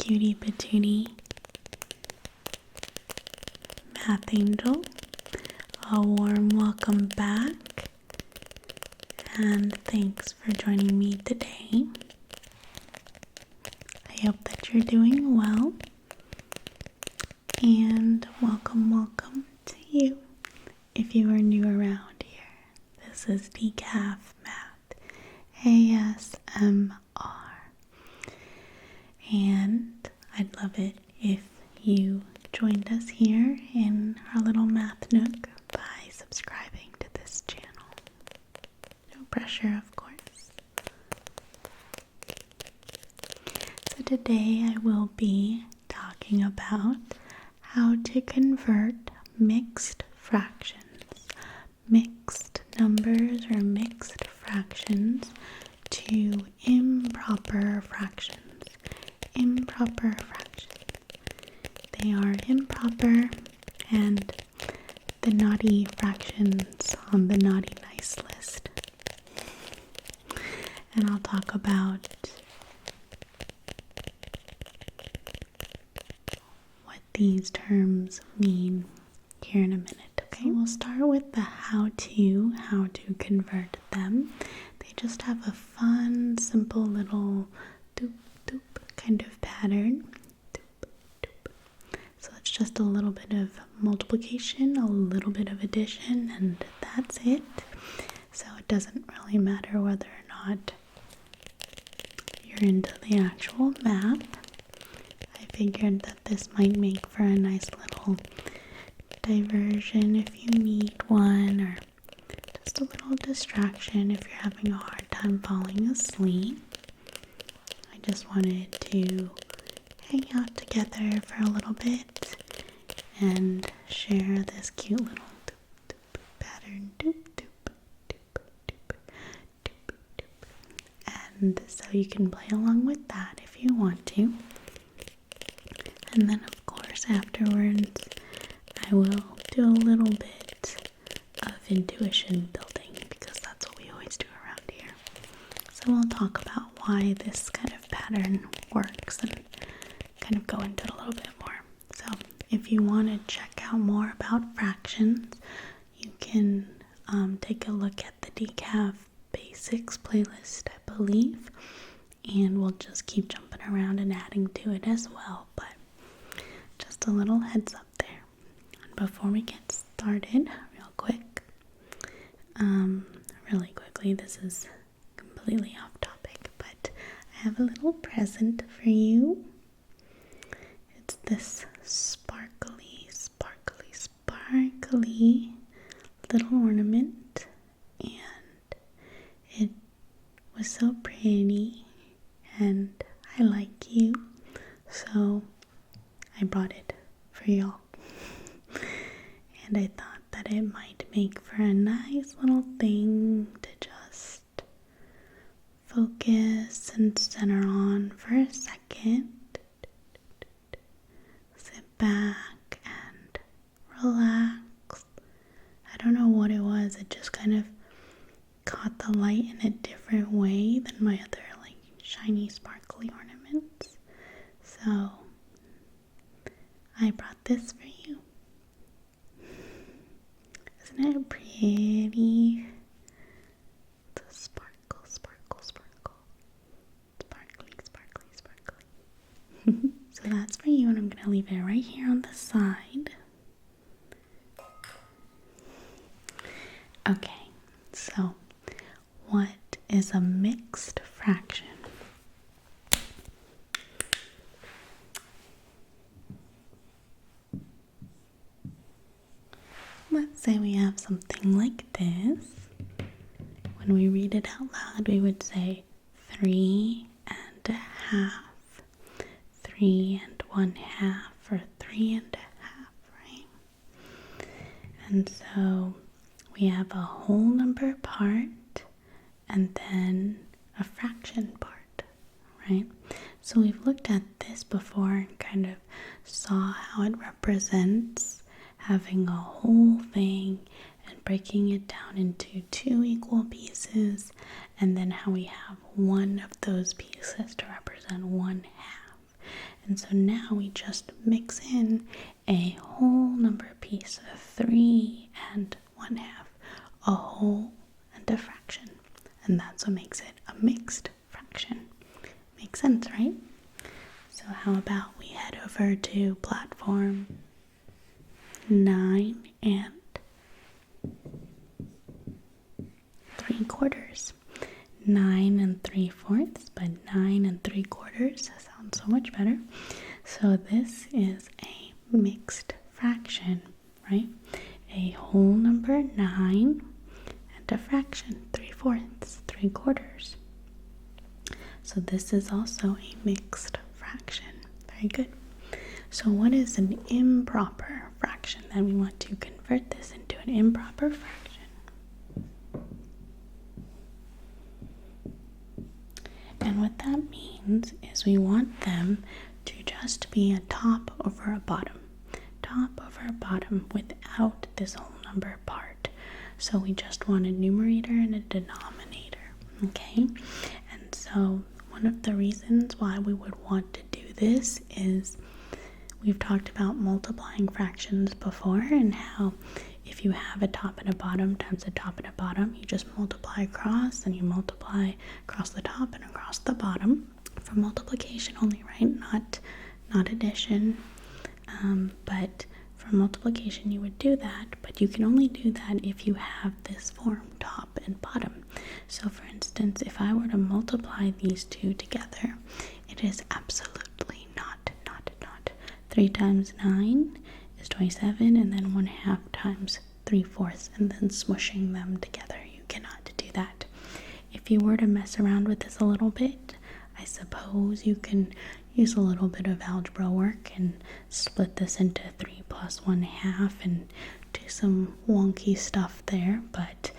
cutie patootie math angel. A warm welcome back, and thanks for joining me today. I hope that you're doing well, and welcome to you. If you are new around here, this is Decaf-Math, ASMR, and I'd love it if you joined us here in our little math nook by subscribing to this channel. No pressure, of course. So today I will be talking about how to convert mixed fractions, mixed numbers or mixed fractions to improper fractions. Improper fractions. They are improper and the naughty fractions on the naughty nice list. And I'll talk about what these terms mean here in a minute, okay? So we'll start with the how to convert them. They just have a fun, simple little doop doop kind of pattern. Doop, doop. So it's just a little bit of multiplication, a little bit of addition, and that's it. So it doesn't really matter whether or not you're into the actual math. I figured that this might make for a nice little diversion if you need one, or just a little distraction if you're having a hard time falling asleep. I just wanted to hang out together for a little bit and share this cute little doop doop pattern, doop doop doop doop doop doop, and so you can play along with that if you want to. And then of course afterwards I will do a little bit of intuition building, because that's what we always do around here. So we'll talk about why this kind of pattern works and kind of go into it a little bit more. So if you want to check out more about fractions, you can take a look at the Decaf Basics playlist, I believe, and we'll just keep jumping around and adding to it as well, but just a little heads up there. And before we get started, really quickly, this is completely off topic, but I have a little present for you. It's this sparkly little ornament, and it was so pretty, and I like you, so I brought it for y'all. And I thought that it might make for a nice little thing to just focus and center on for a second. Sit back and relax. I don't know what it was. It just kind of caught the light in a different way than my other shiny sparkly ornaments. So I brought this for you. Isn't it pretty? It's a sparkle. Sparkly. So that's for you, and I'm going to leave it right here on the side. Okay, so what is a mixed fraction? Let's say we have something like this. When we read it out loud, we would say 3 1/2, 3 1/2, or 3 1/2, right? And so we have a whole number part and then a fraction part, right? So we've looked at this before and kind of saw how it represents having a whole thing and breaking it down into 2 equal pieces, and then how we have one of those pieces to represent 1/2. And so now we just mix in a whole number piece of 3 and 1/2, a whole and a fraction. And that's what makes it a mixed fraction. Makes sense, right? So how about we head over to platform 9 and 3/4. 9 and 3/4, but 9 and 3/4 sounds so much better. So this is a mixed fraction, right? A whole number 9 and a fraction 3/4, 3/4. So this is also a mixed fraction. Very good. So what is an improper fraction? Then we want to convert this into an improper fraction. And what that means is we want them to just be a top over a bottom. Top over a bottom without this whole number part. So we just want a numerator and a denominator. Okay? And so one of the reasons why we would want to do this is we've talked about multiplying fractions before and how if you have a top and a bottom times a top and a bottom, you just multiply across and you multiply across the top and across the bottom for multiplication only, right? Not addition. But for multiplication you would do that, but you can only do that if you have this form, top and bottom. So for instance, if I were to multiply these two together, it is absolutely not. 3 times 9 is 27, and then 1/2 times 3/4, and then smushing them together. You cannot do that. If you were to mess around with this a little bit, I suppose you can use a little bit of algebra work and split this into 3 plus 1/2 and do some wonky stuff there, but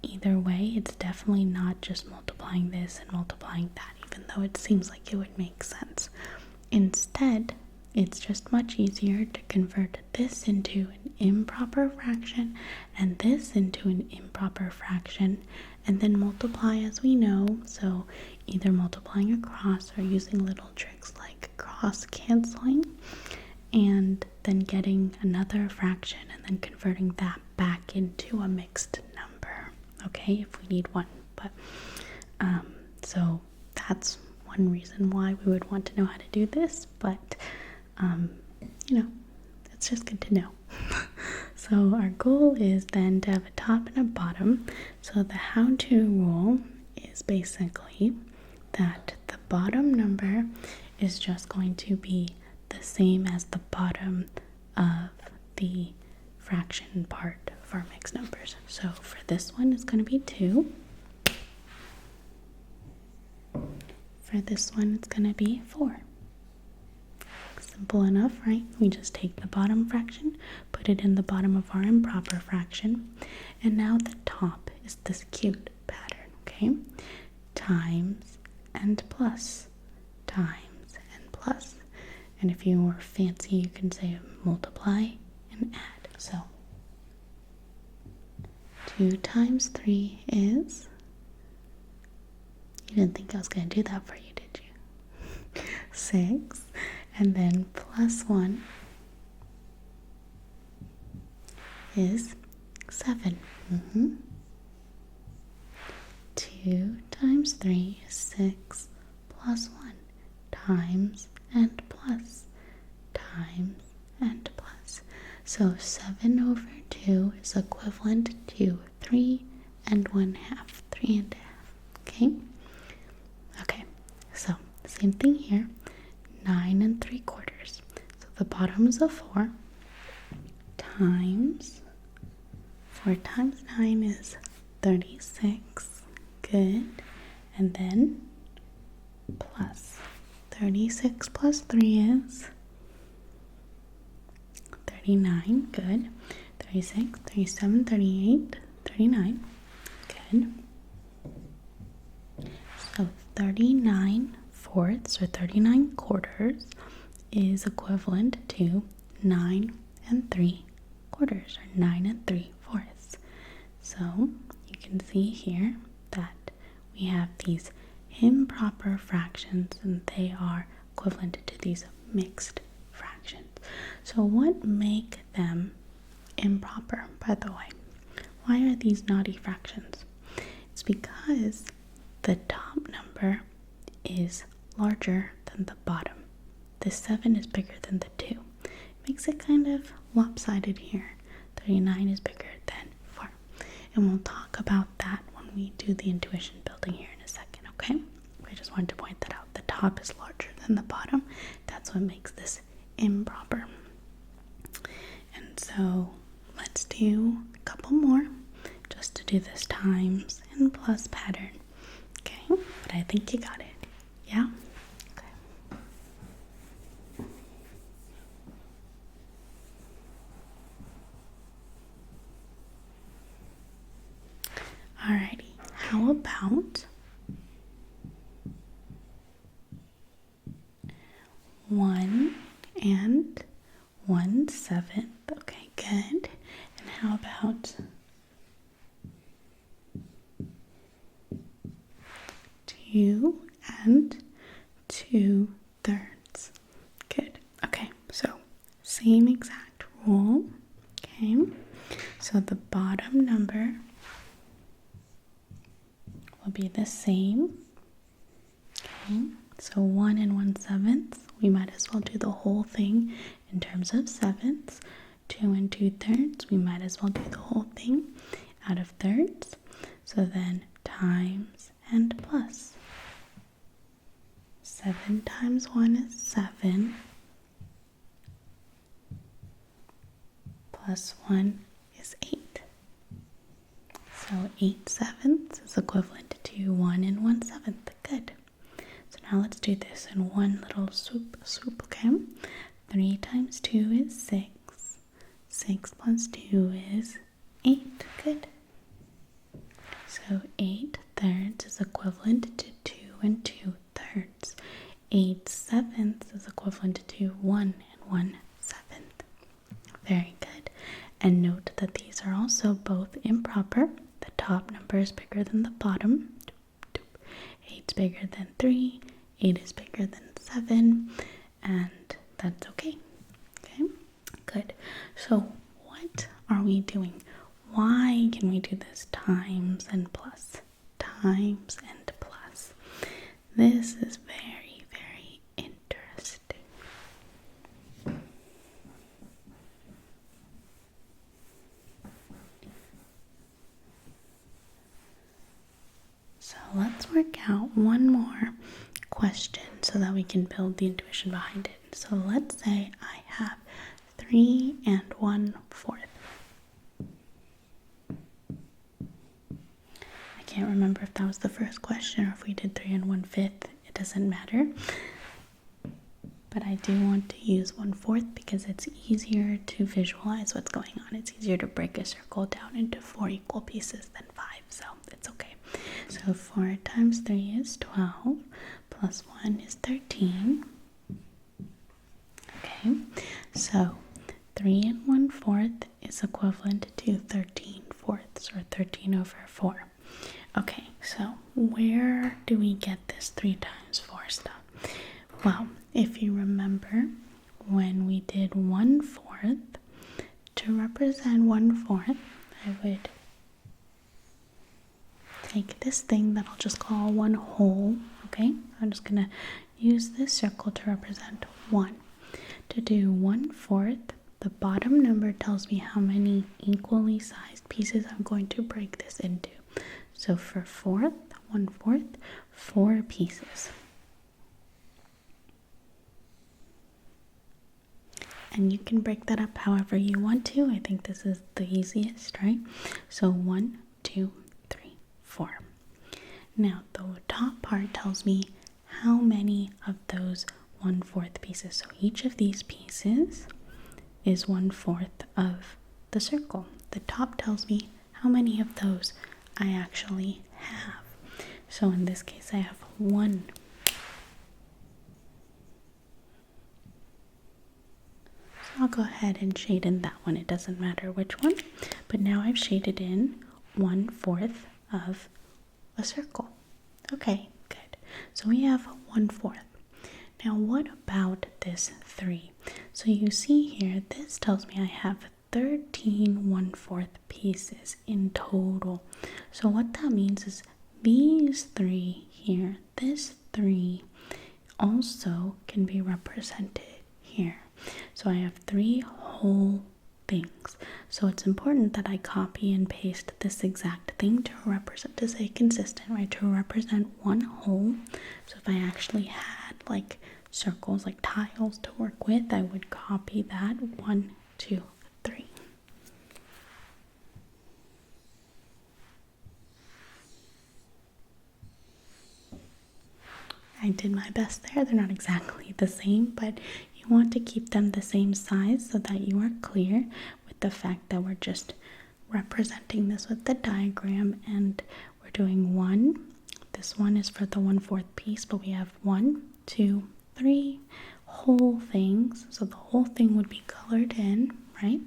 either way, it's definitely not just multiplying this and multiplying that, even though it seems like it would make sense. Instead, it's just much easier to convert this into an improper fraction and this into an improper fraction and then multiply as we know. So either multiplying across or using little tricks like cross canceling and then getting another fraction and then converting that back into a mixed number. Okay, if we need one. But so that's one reason why we would want to know how to do this, but it's just good to know. So our goal is then to have a top and a bottom. So the how-to rule is basically that the bottom number is just going to be the same as the bottom of the fraction part of our mixed numbers. So for this one, it's going to be 2. For this one, it's going to be 4. Simple enough, right? We just take the bottom fraction, put it in the bottom of our improper fraction, and now the top is this cute pattern, okay? Times and plus, times and plus. And if you were fancy, you can say multiply and add. So 2 times 3 is, you didn't think I was going to do that for you, did you? 6. And then plus 1 is 7. 2 times 3 is 6 plus 1 times and plus times and plus. So 7 over 2 is equivalent to 3 and 1/2. 3 and 1/2. Okay? Okay, so same thing here. 9 and 3/4. So the bottom is a 4 times 4 times 9 is 36. Good. And then plus 36 plus 3 is 39. Good. 36, 37, 38, 39. Good. So 39 fourths or 39 quarters is equivalent to 9 and 3/4 or 9 and 3/4. So you can see here that we have these improper fractions and they are equivalent to these mixed fractions. So what make them improper, by the way? Why are these naughty fractions? It's because the top number is larger than the bottom. The 7 is bigger than the 2. It makes it kind of lopsided here. 39 is bigger than 4. And we'll talk about that when we do the intuition building here in a second, okay? I just wanted to point that out. The top is larger than the bottom. That's what makes this improper. And so let's do a couple more just to do this times and plus pattern. Okay, but I think you got it. Yeah? Okay. Alrighty, how about 1 and 1/7? Okay, good. And how about 2 and 2/3? Good. Okay, so same exact rule. Okay, so the bottom number will be the same. Okay, so 1 and 1/7, we might as well do the whole thing in terms of sevenths. 2 and 2/3, we might as well do the whole thing out of thirds. So then times and plus. 7 times 1 is 7. Plus 1 is 8. So 8/7 is equivalent to 1 and 1/7. Good. So now let's do this in one little swoop, okay? 3 times 2 is 6. 6 plus 2 is 8. Good. So 8/3 is equivalent to 2 and 2/3. 8/7 is equivalent to 1 and 1/7. Very good. And note that these are also both improper. The top number is bigger than the bottom. 8 is bigger than 3. 8 is bigger than 7. And that's okay. Okay? Good. So what are we doing? Why can we do this times and plus? Times and plus. This is very, very interesting. So let's work out one more question so that we can build the intuition behind it. So let's say I have 3 and 1/4. I can't remember if that was the first question or if we did 3 and 1/5. It doesn't matter. But I do want to use 1/4 because it's easier to visualize what's going on. It's easier to break a circle down into 4 equal pieces than 5, so it's okay. So 4 times 3 is 12, plus 1 is 13. Okay, so 3 and 1/4 is equivalent to 13/4, or 13/4. Okay, so where do we get this 3 times 4 stuff? Well, if you remember when we did 1/4, to represent 1/4, I would take this thing that I'll just call 1 whole, okay? I'm just gonna use this circle to represent 1. To do 1/4, the bottom number tells me how many equally sized pieces I'm going to break this into. So for 1/4, 4 pieces. And you can break that up however you want to. I think this is the easiest, right? So 1, 2, 3, 4. Now the top part tells me how many of those 1/4 pieces. So each of these pieces is 1/4 of the circle. The top tells me how many of those I actually have. So in this case, I have 1. So I'll go ahead and shade in that one. It doesn't matter which one. But now I've shaded in 1/4 of a circle. Okay, good. So we have 1/4. Now what about this 3? So you see here, this tells me I have 13 1/4 pieces in total. So what that means is these 3 here, this 3 also can be represented here. So I have 3 whole things. So it's important that I copy and paste this exact thing to represent, to stay consistent, right? To represent one whole. So if I actually had like circles, like tiles to work with, I would copy that 1, 2, 3. I did my best there. They're not exactly the same, but you want to keep them the same size so that you are clear with the fact that we're just representing this with the diagram, and we're doing 1. This one is for the 1/4 piece, but we have 1, 2, 3 whole things. So the whole thing would be colored in, right?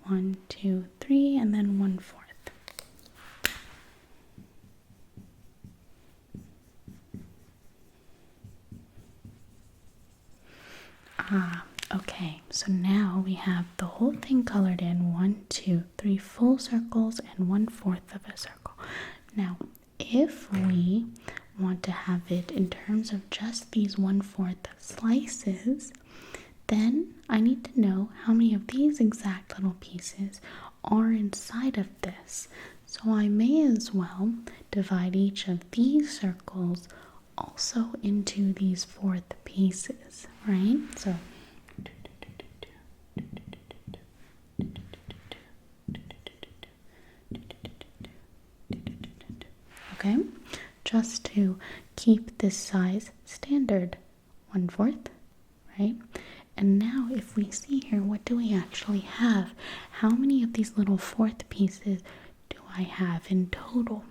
1, 2, 3, and then 1/4. Okay, so now we have the whole thing colored in, 1, 2, 3 full circles and 1/4 of a circle. Now, if we want to have it in terms of just these 1/4 slices, then I need to know how many of these exact little pieces are inside of this. So I may as well divide each of these circles also into these 4th pieces, right? So okay, just to keep this size standard, 1/4, right? And now if we see here, what do we actually have? How many of these little 4th pieces do I have in total?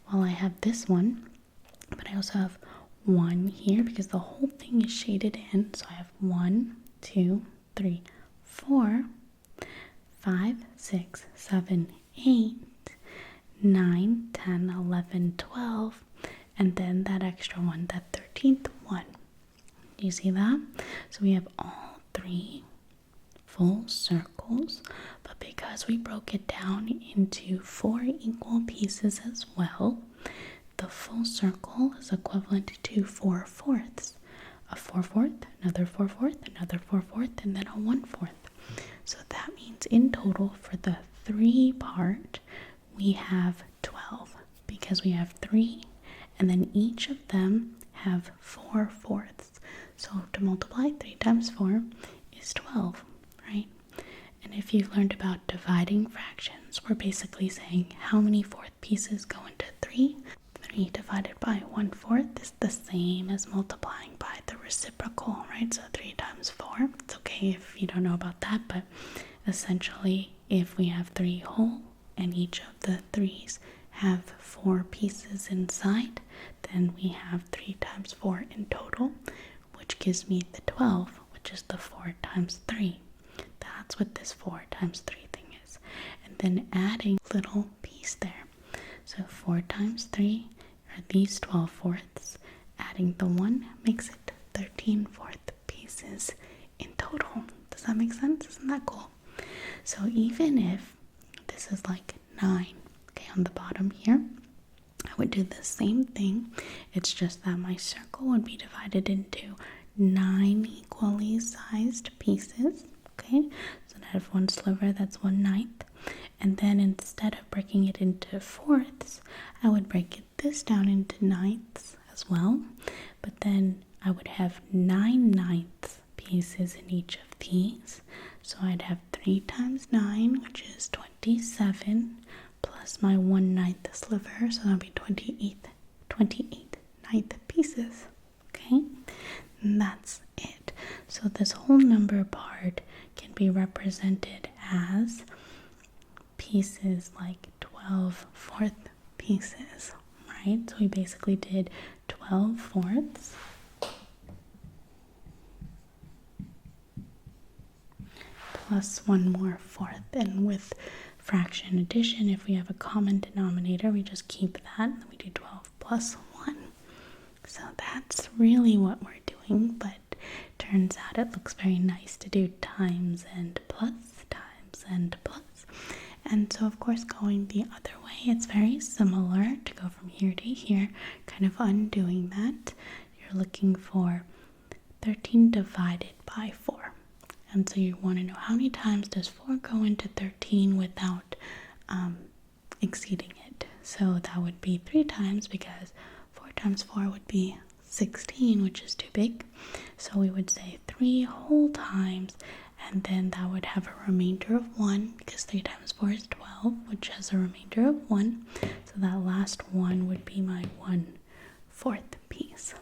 Well, I have this one, but I also have 1 here because the whole thing is shaded in. So I have 1, 2, 3, 4, 5, 6, 7, 8, 9, 10, 11, 12, and then that extra one, that 13th one. Do you see that? So we have all 3 full circles, but because we broke it down into 4 equal pieces as well, the full circle is equivalent to 4/4. A 4/4, another 4/4, another 4/4, and then a 1/4. So that means in total for the 3 part, we have 12 because we have 3, and then each of them have 4/4. So to multiply 3 times 4 is 12, right? And if you've learned about dividing fractions, we're basically saying how many 4th pieces go into 3. 3 divided by 1/4 is the same as multiplying by the reciprocal, right? So 3 times 4. It's okay if you don't know about that, but essentially if we have 3 whole and each of the 3's have 4 pieces inside, then we have 3 times 4 in total, which gives me the 12, which is the 4 times 3. That's what this 4 times 3 thing is. And then adding little piece there. So 4 times 3 are these 12/4. Adding the 1 makes it 13/4 pieces in total. Does that make sense? Isn't that cool? So even if this is like 9, okay, on the bottom here, I would do the same thing. It's just that my circle would be divided into 9 equally sized pieces, okay? So I have 1 sliver, that's 1/9. And then instead of breaking it into 4ths, I would break this down into 9ths as well. But then I would have 9 9ths pieces in each of these. So I'd have 3 times 9, which is 27, plus my 1/9 sliver, so that'll be 28 9th pieces, okay? And that's it. So this whole number part can be represented as pieces like 12/4 pieces, right? So we basically did 12/4 plus 1 more 4th. And with fraction addition, if we have a common denominator, we just keep that, and we do 12 plus 1. So that's really what we're doing thing, but turns out it looks very nice to do times and plus, times and plus. And so of course going the other way, it's very similar to go from here to here, kind of undoing that. You're looking for 13 divided by 4. And so you want to know how many times does 4 go into 13 without exceeding it. So that would be 3 times, because 4 times 4 would be 16, which is too big. So we would say 3 whole times, and then that would have a remainder of 1, because 3 times 4 is 12, which has a remainder of 1. So that last one would be my 1/4 piece.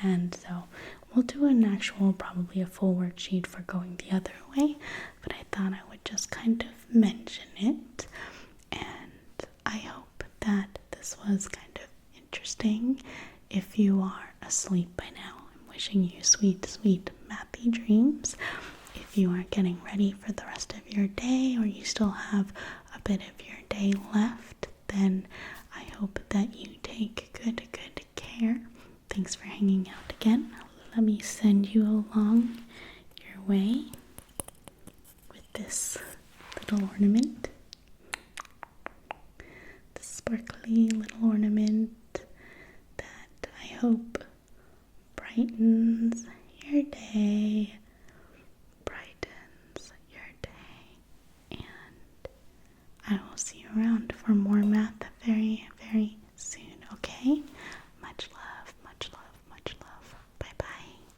And so we'll do an actual, probably a full worksheet for going the other way, but I thought I would just kind of mention it. And I hope that this was kind of interesting. If you are asleep by now, I'm wishing you sweet, sweet mathy dreams. If you are getting ready for the rest of your day, or you still have a bit of your day left, then I hope that you take good care. Thanks for hanging out again. Let me send you along your way with this little ornament. The sparkly little ornament that I hope